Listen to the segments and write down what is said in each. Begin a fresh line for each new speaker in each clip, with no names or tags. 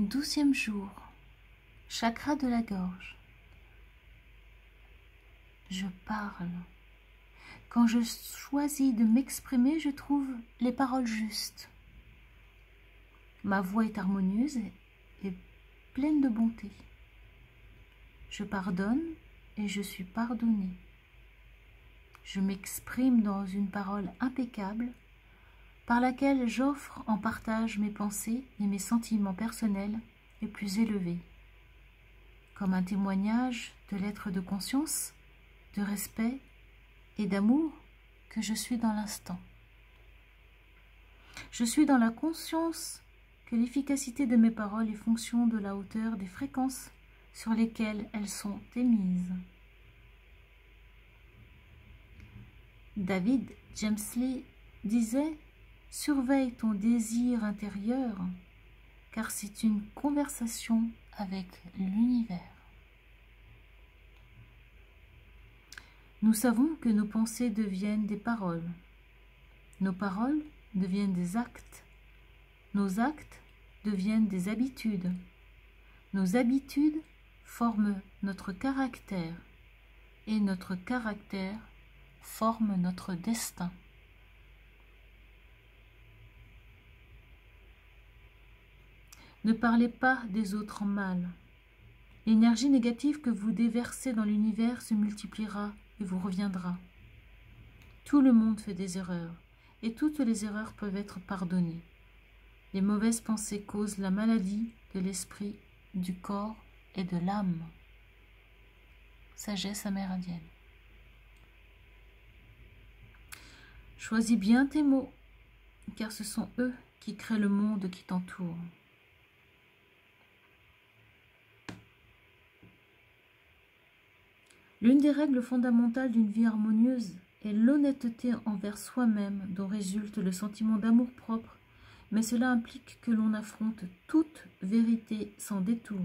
12e jour, chakra de la gorge. Je parle. Quand je choisis de m'exprimer, je trouve les paroles justes. Ma voix est harmonieuse et pleine de bonté. Je pardonne et je suis pardonnée. Je m'exprime dans une parole impeccable par laquelle j'offre en partage mes pensées et mes sentiments personnels les plus élevés, comme un témoignage de l'être de conscience, de respect et d'amour que je suis dans l'instant. Je suis dans la conscience que l'efficacité de mes paroles est fonction de la hauteur des fréquences sur lesquelles elles sont émises. David James Lee disait « Surveille ton désir intérieur, car c'est une conversation avec l'univers. » Nous savons que nos pensées deviennent des paroles. Nos paroles deviennent des actes. Nos actes deviennent des habitudes. Nos habitudes forment notre caractère et notre caractère forme notre destin. Ne parlez pas des autres en mal. L'énergie négative que vous déversez dans l'univers se multipliera et vous reviendra. Tout le monde fait des erreurs, et toutes les erreurs peuvent être pardonnées. Les mauvaises pensées causent la maladie de l'esprit, du corps et de l'âme. Sagesse amérindienne. Choisis bien tes mots, car ce sont eux qui créent le monde qui t'entoure. L'une des règles fondamentales d'une vie harmonieuse est l'honnêteté envers soi-même, dont résulte le sentiment d'amour-propre, mais cela implique que l'on affronte toute vérité sans détour.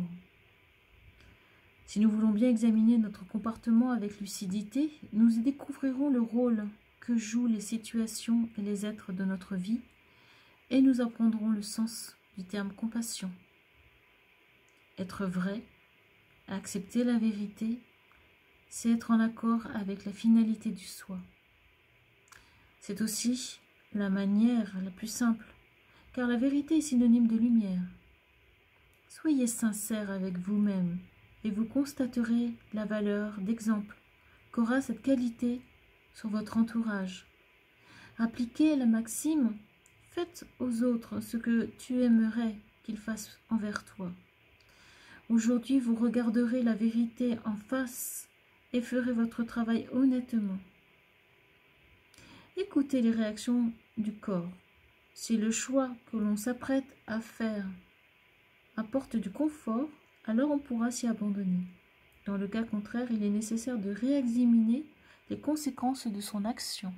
Si nous voulons bien examiner notre comportement avec lucidité, nous y découvrirons le rôle que jouent les situations et les êtres de notre vie, et nous apprendrons le sens du terme compassion. Être vrai, accepter la vérité, c'est être en accord avec la finalité du soi. C'est aussi la manière la plus simple, car la vérité est synonyme de lumière. Soyez sincère avec vous-même et vous constaterez la valeur d'exemple qu'aura cette qualité sur votre entourage. Appliquez la maxime « Faites aux autres ce que tu aimerais qu'ils fassent envers toi ». Aujourd'hui, vous regarderez la vérité en face et ferez votre travail honnêtement. Écoutez les réactions du corps. Si le choix que l'on s'apprête à faire apporte du confort, alors on pourra s'y abandonner. Dans le cas contraire, il est nécessaire de réexaminer les conséquences de son action.